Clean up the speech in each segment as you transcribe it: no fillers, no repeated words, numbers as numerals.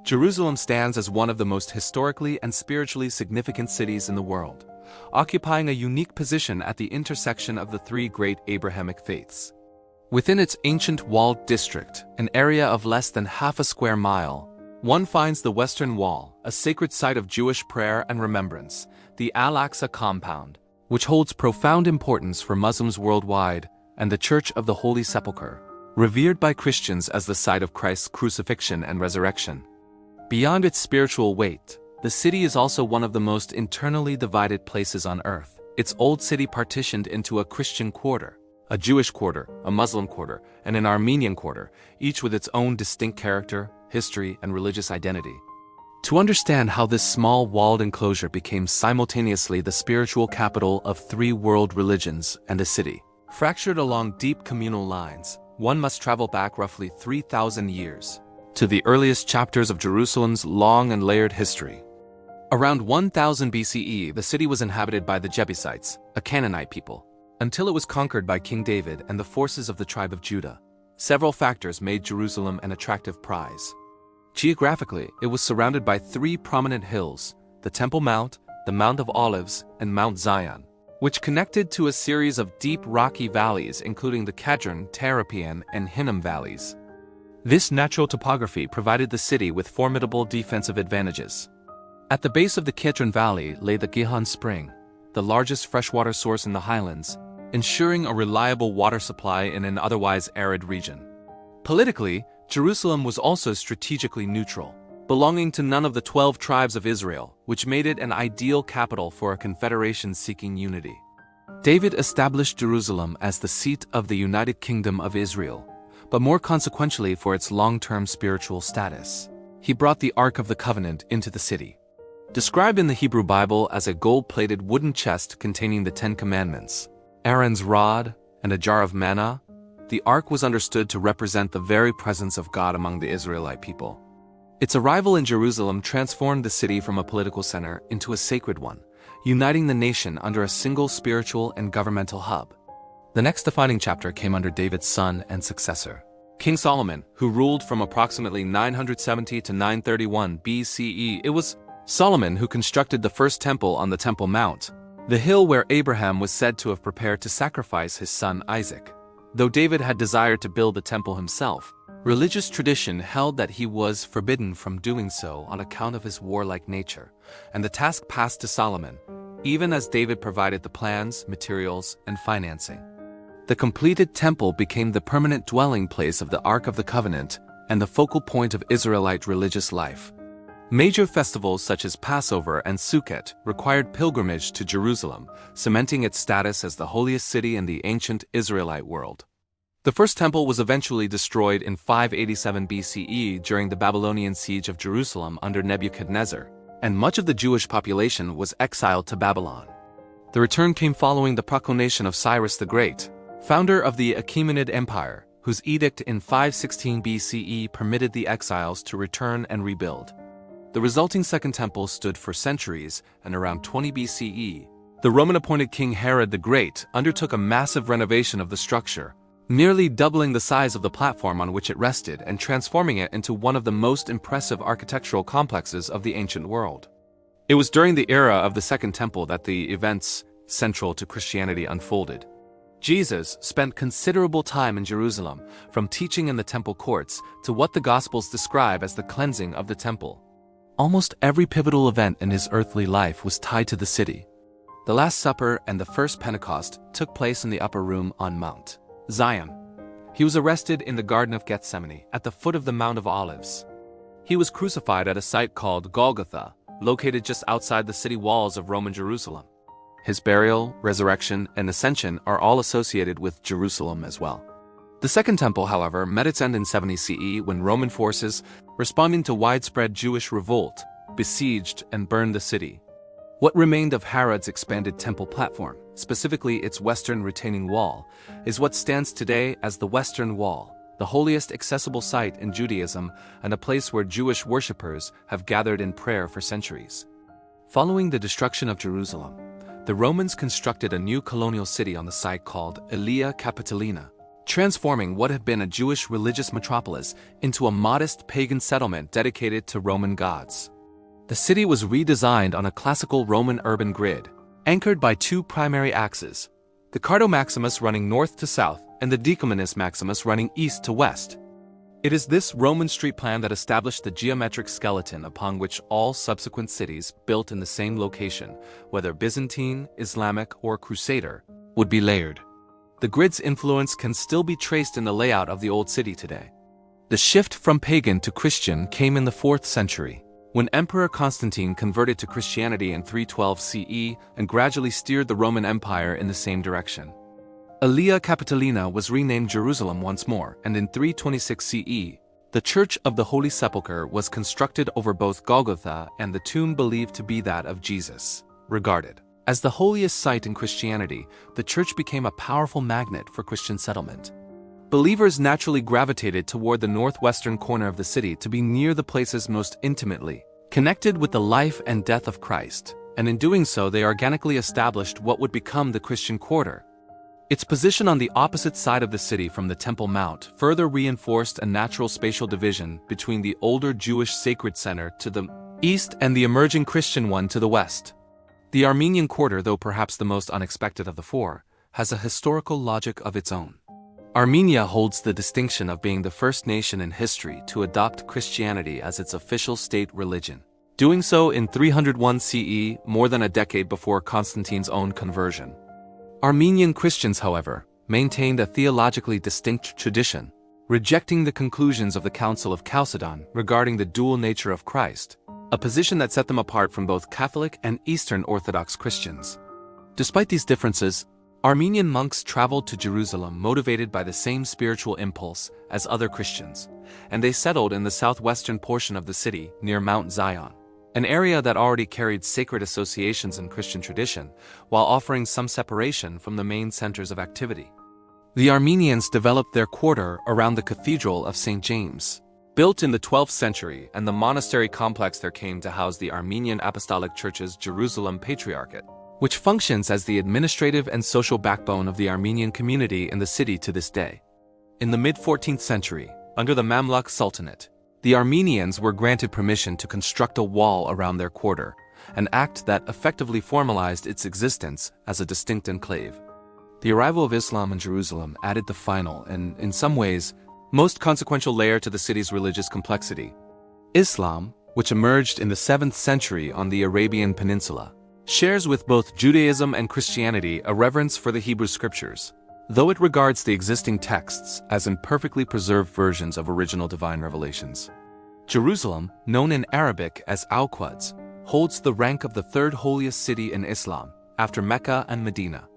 Jerusalem stands as one of the most historically and spiritually significant cities in the world, occupying a unique position at the intersection of the three great Abrahamic faiths. Within its ancient walled district, an area of less than half a square mile, one finds the Western Wall, a sacred site of Jewish prayer and remembrance, the Al-Aqsa compound, which holds profound importance for Muslims worldwide, and the Church of the Holy Sepulchre, revered by Christians as the site of Christ's crucifixion and resurrection. Beyond its spiritual weight, the city is also one of the most internally divided places on earth, its old city partitioned into a Christian quarter, a Jewish quarter, a Muslim quarter, and an Armenian quarter, each with its own distinct character, history, and religious identity. To understand how this small walled enclosure became simultaneously the spiritual capital of three world religions and a city, fractured along deep communal lines, one must travel back roughly 3,000 years, to the earliest chapters of Jerusalem's long and layered history. Around 1000 BCE, the city was inhabited by the Jebusites, a Canaanite people, until it was conquered by King David and the forces of the tribe of Judah. Several factors made Jerusalem an attractive prize. Geographically, it was surrounded by three prominent hills, the Temple Mount, the Mount of Olives, and Mount Zion, which connected to a series of deep rocky valleys including the Kedron, Terapian, and Hinnom valleys. This natural topography provided the city with formidable defensive advantages. At the base of the Kedron Valley lay the Gihon Spring, the largest freshwater source in the highlands, ensuring a reliable water supply in an otherwise arid region. Politically, Jerusalem was also strategically neutral, belonging to none of the 12 tribes of Israel, which made it an ideal capital for a confederation seeking unity. David established Jerusalem as the seat of the United Kingdom of Israel, but more consequentially for its long-term spiritual status. He brought the Ark of the Covenant into the city. Described in the Hebrew Bible as a gold-plated wooden chest containing the Ten Commandments, Aaron's rod, and a jar of manna, the Ark was understood to represent the very presence of God among the Israelite people. Its arrival in Jerusalem transformed the city from a political center into a sacred one, uniting the nation under a single spiritual and governmental hub. The next defining chapter came under David's son and successor, King Solomon, who ruled from approximately 970 to 931 BCE. It was Solomon who constructed the first temple on the Temple Mount, the hill where Abraham was said to have prepared to sacrifice his son Isaac. Though David had desired to build the temple himself, religious tradition held that he was forbidden from doing so on account of his warlike nature, and the task passed to Solomon, even as David provided the plans, materials, and financing. The completed temple became the permanent dwelling place of the Ark of the Covenant and the focal point of Israelite religious life. Major festivals such as Passover and Sukkot required pilgrimage to Jerusalem, cementing its status as the holiest city in the ancient Israelite world. The first temple was eventually destroyed in 587 BCE during the Babylonian siege of Jerusalem under Nebuchadnezzar, and much of the Jewish population was exiled to Babylon. The return came following the proclamation of Cyrus the Great, founder of the Achaemenid Empire, whose edict in 516 BCE permitted the exiles to return and rebuild. The resulting Second Temple stood for centuries, and around 20 BCE, the Roman-appointed King Herod the Great undertook a massive renovation of the structure, nearly doubling the size of the platform on which it rested and transforming it into one of the most impressive architectural complexes of the ancient world. It was during the era of the Second Temple that the events central to Christianity unfolded. Jesus spent considerable time in Jerusalem, from teaching in the temple courts to what the Gospels describe as the cleansing of the temple. Almost every pivotal event in his earthly life was tied to the city. The Last Supper and the First Pentecost took place in the upper room on Mount Zion. He was arrested in the Garden of Gethsemane at the foot of the Mount of Olives. He was crucified at a site called Golgotha, located just outside the city walls of Roman Jerusalem. His burial, resurrection, and ascension are all associated with Jerusalem as well. The Second Temple, however, met its end in 70 CE when Roman forces, responding to widespread Jewish revolt, besieged and burned the city. What remained of Herod's expanded temple platform, specifically its western retaining wall, is what stands today as the Western Wall, the holiest accessible site in Judaism and a place where Jewish worshippers have gathered in prayer for centuries. Following the destruction of Jerusalem, the Romans constructed a new colonial city on the site called Aelia Capitolina, transforming what had been a Jewish religious metropolis into a modest pagan settlement dedicated to Roman gods. The city was redesigned on a classical Roman urban grid, anchored by two primary axes, the Cardo Maximus running north to south and the Decumanus Maximus running east to west. It is this Roman street plan that established the geometric skeleton upon which all subsequent cities built in the same location, whether Byzantine, Islamic, or Crusader, would be layered. The grid's influence can still be traced in the layout of the Old City today. The shift from pagan to Christian came in the 4th century, when Emperor Constantine converted to Christianity in 312 CE and gradually steered the Roman Empire in the same direction. Aelia Capitolina was renamed Jerusalem once more, and in 326 CE, the Church of the Holy Sepulchre was constructed over both Golgotha and the tomb believed to be that of Jesus. Regarded as the holiest site in Christianity, the church became a powerful magnet for Christian settlement. Believers naturally gravitated toward the northwestern corner of the city to be near the places most intimately connected with the life and death of Christ, and in doing so they organically established what would become the Christian Quarter. Its position on the opposite side of the city from the Temple Mount further reinforced a natural spatial division between the older Jewish sacred center to the east and the emerging Christian one to the west. The Armenian Quarter, though perhaps the most unexpected of the four, has a historical logic of its own. Armenia holds the distinction of being the first nation in history to adopt Christianity as its official state religion, doing so in 301 CE, more than a decade before Constantine's own conversion. Armenian Christians, however, maintained a theologically distinct tradition, rejecting the conclusions of the Council of Chalcedon regarding the dual nature of Christ, a position that set them apart from both Catholic and Eastern Orthodox Christians. Despite these differences, Armenian monks traveled to Jerusalem motivated by the same spiritual impulse as other Christians, and they settled in the southwestern portion of the city near Mount Zion, an area that already carried sacred associations and Christian tradition, while offering some separation from the main centers of activity. The Armenians developed their quarter around the Cathedral of St. James, built in the 12th century, and the monastery complex there came to house the Armenian Apostolic Church's Jerusalem Patriarchate, which functions as the administrative and social backbone of the Armenian community in the city to this day. In the mid-14th century, under the Mamluk Sultanate, the Armenians were granted permission to construct a wall around their quarter, an act that effectively formalized its existence as a distinct enclave. The arrival of Islam in Jerusalem added the final and, in some ways, most consequential layer to the city's religious complexity. Islam, which emerged in the 7th century on the Arabian Peninsula, shares with both Judaism and Christianity a reverence for the Hebrew Scriptures, though it regards the existing texts as imperfectly preserved versions of original divine revelations. Jerusalem, known in Arabic as Al-Quds, holds the rank of the third holiest city in Islam, after Mecca and Medina.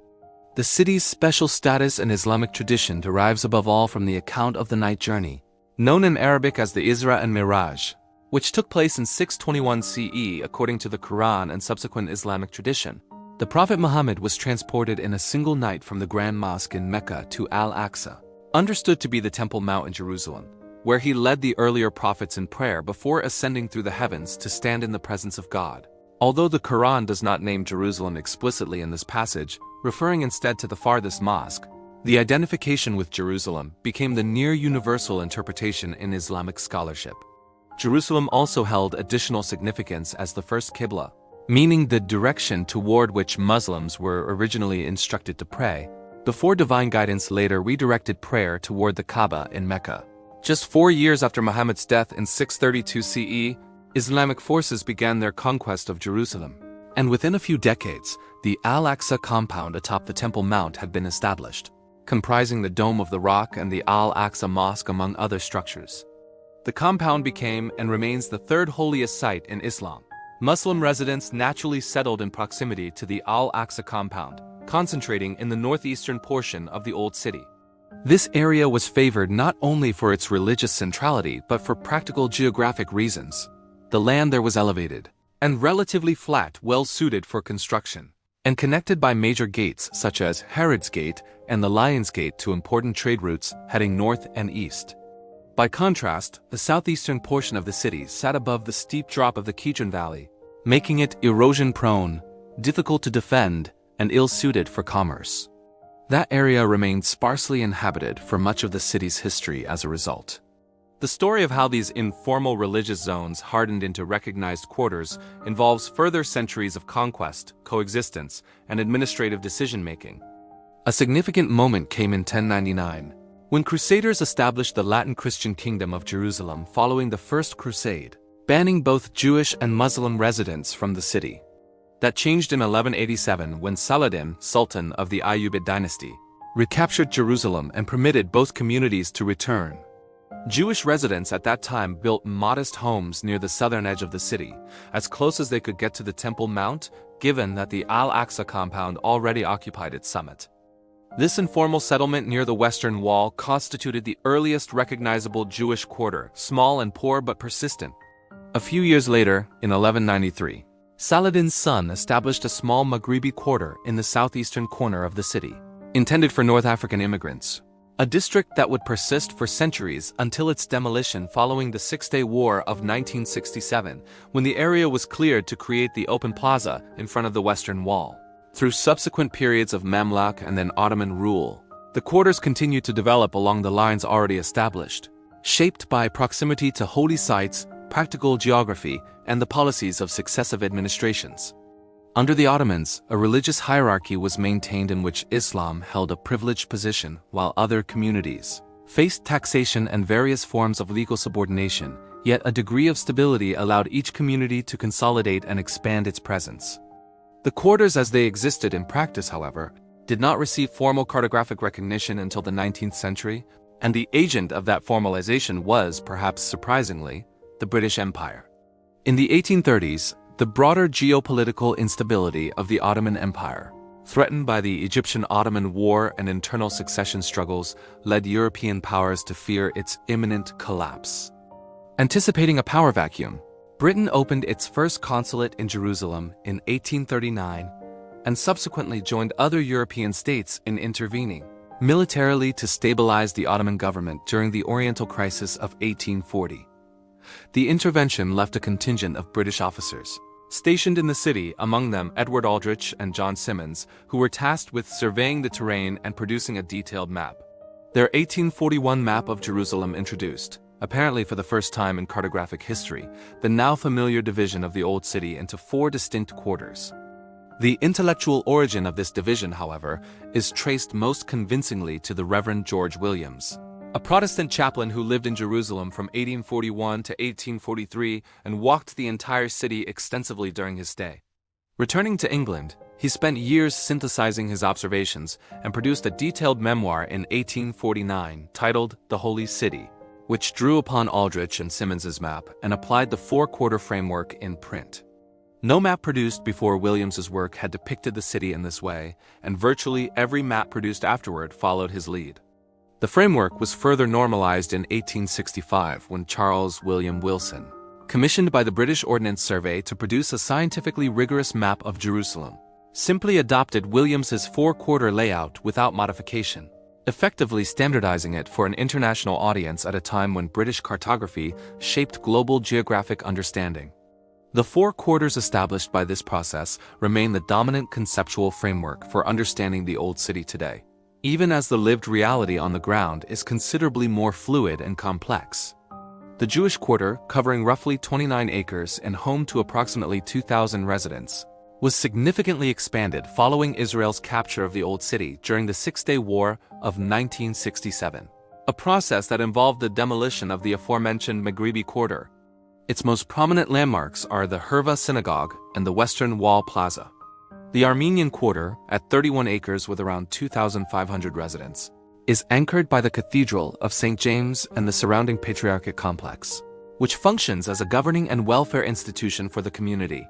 The city's special status and Islamic tradition derives above all from the account of the night journey, known in Arabic as the Isra and Miraj, which took place in 621 CE according to the Quran and subsequent Islamic tradition. The Prophet Muhammad was transported in a single night from the Grand Mosque in Mecca to Al-Aqsa, understood to be the Temple Mount in Jerusalem, where he led the earlier prophets in prayer before ascending through the heavens to stand in the presence of God. Although the Quran does not name Jerusalem explicitly in this passage, referring instead to the farthest mosque, the identification with Jerusalem became the near-universal interpretation in Islamic scholarship. Jerusalem also held additional significance as the first Qibla, meaning the direction toward which Muslims were originally instructed to pray, before divine guidance later redirected prayer toward the Kaaba in Mecca. Just 4 years after Muhammad's death in 632 CE, Islamic forces began their conquest of Jerusalem, and within a few decades, the Al-Aqsa compound atop the Temple Mount had been established, comprising the Dome of the Rock and the Al-Aqsa Mosque among other structures. The compound became and remains the third holiest site in Islam. Muslim residents naturally settled in proximity to the Al-Aqsa compound, concentrating in the northeastern portion of the Old City. This area was favored not only for its religious centrality but for practical geographic reasons. The land there was elevated and relatively flat, well suited for construction, and connected by major gates such as Herod's Gate and the Lion's Gate to important trade routes heading north and east. By contrast, the southeastern portion of the city sat above the steep drop of the Kidron Valley, making it erosion-prone, difficult to defend, and ill-suited for commerce. That area remained sparsely inhabited for much of the city's history as a result. The story of how these informal religious zones hardened into recognized quarters involves further centuries of conquest, coexistence, and administrative decision-making. A significant moment came in 1099, when Crusaders established the Latin Christian Kingdom of Jerusalem following the First Crusade, banning both Jewish and Muslim residents from the city. That changed in 1187 when Saladin, Sultan of the Ayyubid dynasty, recaptured Jerusalem and permitted both communities to return. Jewish residents at that time built modest homes near the southern edge of the city, as close as they could get to the Temple Mount, given that the Al-Aqsa compound already occupied its summit. This informal settlement near the Western Wall constituted the earliest recognizable Jewish quarter, small and poor but persistent. A few years later, in 1193, Saladin's son established a small Maghribi quarter in the southeastern corner of the city, intended for North African immigrants. A district that would persist for centuries until its demolition following the Six-Day War of 1967, when the area was cleared to create the open plaza in front of the Western Wall. Through subsequent periods of Mamluk and then Ottoman rule, the quarters continued to develop along the lines already established, shaped by proximity to holy sites, practical geography, and the policies of successive administrations. Under the Ottomans, a religious hierarchy was maintained in which Islam held a privileged position while other communities faced taxation and various forms of legal subordination, yet a degree of stability allowed each community to consolidate and expand its presence. The quarters as they existed in practice, however, did not receive formal cartographic recognition until the 19th century, and the agent of that formalization was, perhaps surprisingly, the British Empire. In the 1830s, the broader geopolitical instability of the Ottoman Empire, threatened by the Egyptian-Ottoman War and internal succession struggles, led European powers to fear its imminent collapse. Anticipating a power vacuum, Britain opened its first consulate in Jerusalem in 1839 and subsequently joined other European states in intervening militarily to stabilize the Ottoman government during the Oriental Crisis of 1840. The intervention left a contingent of British officers stationed in the city, among them Edward Aldrich and John Simmons, who were tasked with surveying the terrain and producing a detailed map. Their 1841 map of Jerusalem introduced, apparently for the first time in cartographic history, the now familiar division of the Old City into 4 distinct quarters. The intellectual origin of this division, however, is traced most convincingly to the Reverend George Williams, a Protestant chaplain who lived in Jerusalem from 1841 to 1843 and walked the entire city extensively during his stay. Returning to England, he spent years synthesizing his observations and produced a detailed memoir in 1849 titled The Holy City, which drew upon Aldrich and Simmons's map and applied the 4-quarter framework in print. No map produced before Williams's work had depicted the city in this way, and virtually every map produced afterward followed his lead. The framework was further normalized in 1865 when Charles William Wilson, commissioned by the British Ordnance Survey to produce a scientifically rigorous map of Jerusalem, simply adopted Williams's 4-quarter layout without modification, effectively standardizing it for an international audience at a time when British cartography shaped global geographic understanding. The 4 quarters established by this process remain the dominant conceptual framework for understanding the Old City today, even as the lived reality on the ground is considerably more fluid and complex. The Jewish quarter, covering roughly 29 acres and home to approximately 2,000 residents, was significantly expanded following Israel's capture of the Old City during the Six-Day War of 1967, a process that involved the demolition of the aforementioned Maghribi quarter. Its most prominent landmarks are the Herva Synagogue and the Western Wall Plaza. The Armenian quarter, at 31 acres with around 2,500 residents, is anchored by the Cathedral of St. James and the surrounding Patriarchate complex, which functions as a governing and welfare institution for the community.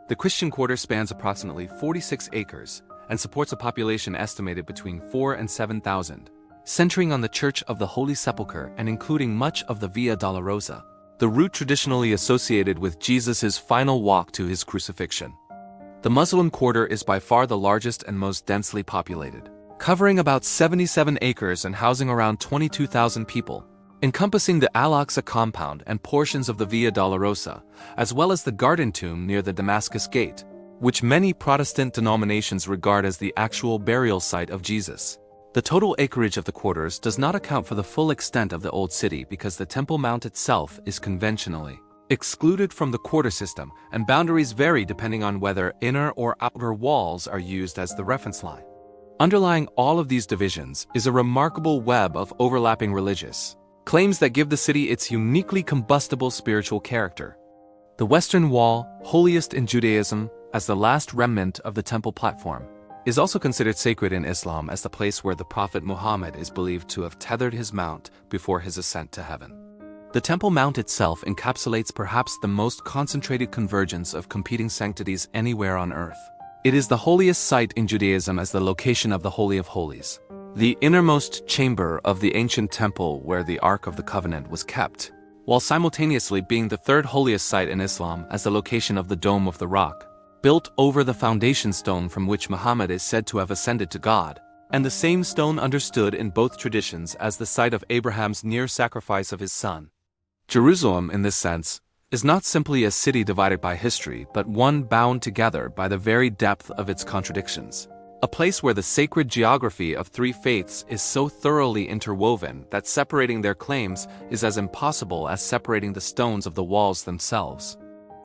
The Christian quarter spans approximately 46 acres and supports a population estimated between 4 and 7,000, centering on the Church of the Holy Sepulchre and including much of the Via Dolorosa, the route traditionally associated with Jesus' final walk to his crucifixion. The Muslim quarter is by far the largest and most densely populated, covering about 77 acres and housing around 22,000 people, encompassing the Al-Aqsa compound and portions of the Via Dolorosa, as well as the Garden Tomb near the Damascus Gate, which many Protestant denominations regard as the actual burial site of Jesus. The total acreage of the quarters does not account for the full extent of the Old City because the Temple Mount itself is conventionally excluded from the quarter system, and boundaries vary depending on whether inner or outer walls are used as the reference line. Underlying all of these divisions is a remarkable web of overlapping religious claims that give the city its uniquely combustible spiritual character. The Western Wall, holiest in Judaism, as the last remnant of the temple platform, is also considered sacred in Islam as the place where the Prophet Muhammad is believed to have tethered his mount before his ascent to heaven. The Temple Mount itself encapsulates perhaps the most concentrated convergence of competing sanctities anywhere on earth. It is the holiest site in Judaism as the location of the Holy of Holies, the innermost chamber of the ancient temple where the Ark of the Covenant was kept, while simultaneously being the third holiest site in Islam as the location of the Dome of the Rock, built over the foundation stone from which Muhammad is said to have ascended to God, and the same stone understood in both traditions as the site of Abraham's near sacrifice of his son. Jerusalem, in this sense, is not simply a city divided by history, but one bound together by the very depth of its contradictions. A place where the sacred geography of three faiths is so thoroughly interwoven that separating their claims is as impossible as separating the stones of the walls themselves.